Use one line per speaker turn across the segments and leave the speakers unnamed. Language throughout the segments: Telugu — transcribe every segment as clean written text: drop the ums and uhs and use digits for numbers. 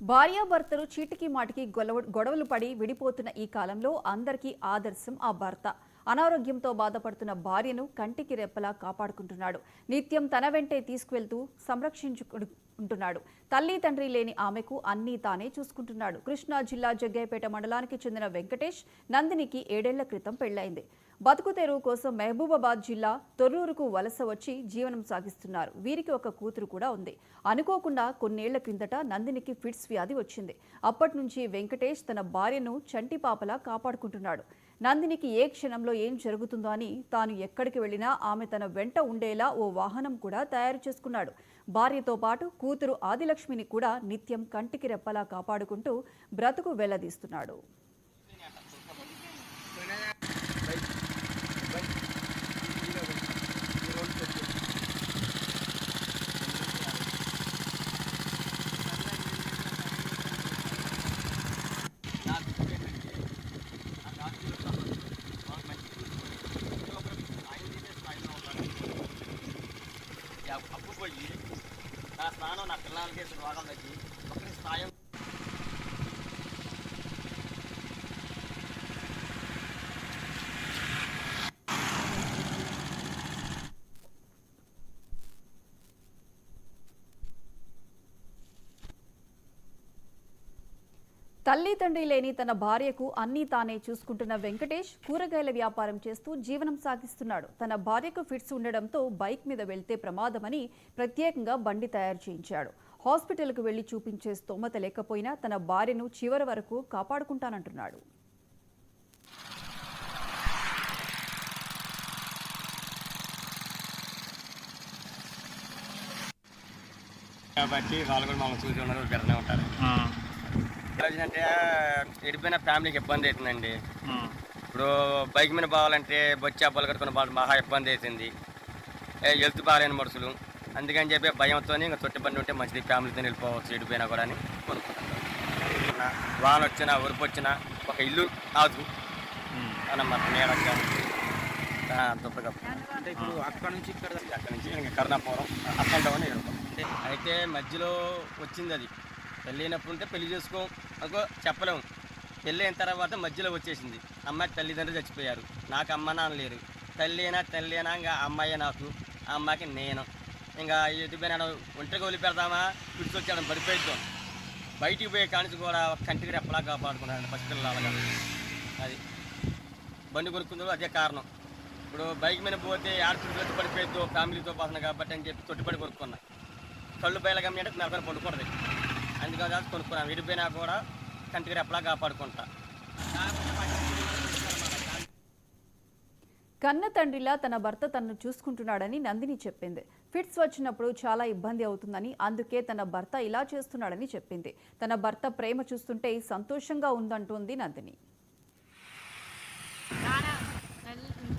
భార్యాభర్తలు చీటికి మాటికి గొడవలు పడి విడిపోతున్న ఈ కాలంలో అందరికీ ఆదర్శం ఆ భర్త. అనారోగ్యంతో బాధపడుతున్న భార్యను కంటికి రెప్పలా కాపాడుకుంటున్నాడు. నిత్యం తన వెంటే తీసుకువెళ్తూ సంరక్షించుకుంటున్నాడు. తల్లి తండ్రి లేని ఆమెకు అన్నీ తానే చూసుకుంటున్నాడు. కృష్ణా జిల్లా జగ్గయ్యపేట మండలానికి చెందిన వెంకటేష్ నందినికి 7 ఏళ్ల క్రితం పెళ్లైంది. బతుకు తెరువు కోసం మహబూబాబాద్ జిల్లా తొర్రూరుకు వలస వచ్చి జీవనం సాగిస్తున్నారు. వీరికి ఒక కూతురు కూడా ఉంది. అనుకోకుండా కొన్నేళ్ల క్రిందట నందినికి ఫిట్స్ వ్యాధి వచ్చింది. అప్పటి నుంచి వెంకటేష్ తన భార్యను చంటిపాపలా కాపాడుకుంటున్నాడు. నందినికి ఏ క్షణంలో ఏం జరుగుతుందో అని తాను ఎక్కడికి వెళ్లినా ఆమె తన వెంట ఉండేలా ఓ వాహనం కూడా తయారు చేసుకున్నాడు. భార్యతో పాటు కూతురు ఆదిలక్ష్మిని కూడా నిత్యం కంటికి రెప్పలా కాపాడుకుంటూ బ్రతుకు వెళ్లదీస్తున్నాడు.
అప్పు పోయి నా స్నానం నా పిల్లలకి రోగం తగ్గి ఒకరి స్థాయి
తల్లి తండ్రి లేని తన భార్యకు అన్నీ తానే చూసుకుంటున్న వెంకటేష్ కూరగాయల వ్యాపారం చేస్తూ జీవనం సాగిస్తున్నాడు. తన భార్యకు ఫిట్స్ ఉండడంతో బైక్ మీద వెళ్తే ప్రమాదమని ప్రత్యేకంగా బండి తయారు చేయించాడు. హాస్పిటల్కు వెళ్లి చూపించే స్తోమత లేకపోయినా తన భార్యను చివరి వరకు కాపాడుకుంటానంటున్నాడు.
కాబట్టి వాళ్ళు కూడా మమ్మల్ని చూసి ఉన్నారు, గర్రనే ఉంటారు. అంటే ఎడిపోయిన ఫ్యామిలీకి ఇబ్బంది అవుతుందండి. ఇప్పుడు బైక్ మీద పోవాలంటే బొచ్చి అబ్బాలు కట్టుకున్న వాళ్ళు మహా ఇబ్బంది అవుతుంది. హెల్త్ బాగాలేని మనుషులు, అందుకని చెప్పి భయంతో ఇంకా తొట్టి బండి ఉంటే మంచిది, ఫ్యామిలీతో వెళ్ళిపోవచ్చు ఎడిపోయినా కూడా అని కొనుక్కుంటున్నాను. వాన వచ్చినా ఉరుపు వచ్చినా ఒక ఇల్లు కాదు అన్నమాట. నేడగా దుప్పగా
అంటే ఇప్పుడు అక్కడ నుంచి
ఇంకా కర్ణాపురం అప్ అండ్ డౌన్ అయితే మధ్యలో వచ్చింది. అది పెళ్ళైనప్పుడు ఉంటే పెళ్లి చేసుకోం అనుకో చెప్పలేము. పెళ్ళి అయిన తర్వాత మధ్యలో వచ్చేసింది. అమ్మాయి తల్లిదండ్రులు చచ్చిపోయారు, నాకు అమ్మ నాన్న లేరు. తల్లి అయినా ఇంకా అమ్మాయి నాకు, ఆ అమ్మాయికి నేను. ఇంకా ఎటుపోయినా ఒంటరిగా వదిలిపెడతామా, పిడిచి వచ్చాడు పడిపోయిద్దాం. బయటికి పోయే కానించి కూడా కంటికి రెప్పలా కాపాడుకున్నాను పసిపిల్లలాగా. అది బండి కొనుక్కుందో అదే కారణం. ఇప్పుడు బైక్ మీద పోతే ఆడపిల్లలతో పడిపోయిద్దో ఫ్యామిలీతో పోతున్నాను కాబట్టి అని చెప్పి తొట్టిపడి కొనుక్కున్నా. కళ్ళు బయలు గమ్మంటే మెలకొని పడుకూడదు, అందుకని కొనుక్కున్నాను. విడిపోయినా కూడా కంటికి రెప్పలా కాపాడుకుంటా.
కన్న తండ్రిలా తన భర్త తనను చూసుకుంటున్నాడని నందిని చెప్పింది. ఫిట్స్ వచ్చినప్పుడు చాలా ఇబ్బంది అవుతుందని, అందుకే తన భర్త ఇలా చేస్తున్నాడని చెప్పింది. తన భర్త ప్రేమ చూస్తుంటే సంతోషంగా ఉందంటోంది నందిని.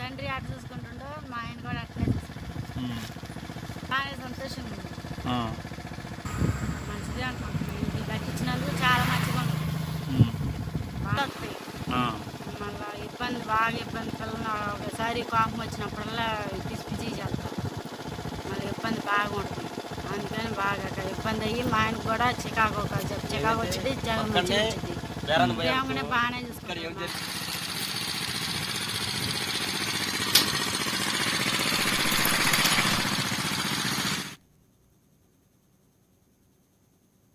తండ్రి అట్లా చూసుకుంటుండో మా ఆయన కూడా అట్లే చూసుకుంటాడు. బాగా సంతోషంగా ఉంది, మంచిది అనుకుంటున్నాను. ఇది కట్టించినందుకు చాలా మంచిగా ఉంటుంది. మళ్ళీ బాగా ఇబ్బంది పిల్లలు ఒకసారి కోపం వచ్చినప్పుడల్లా పిచ్చి చేస్తారు. మళ్ళీ ఇబ్బంది బాగా ఉంటుంది. అందుకని బాగా ఇబ్బంది అయ్యి మా ఆయనకు కూడా చికాకు వచ్చింది, జగన్ వచ్చింది. బాగానే చూసుకుంటారు.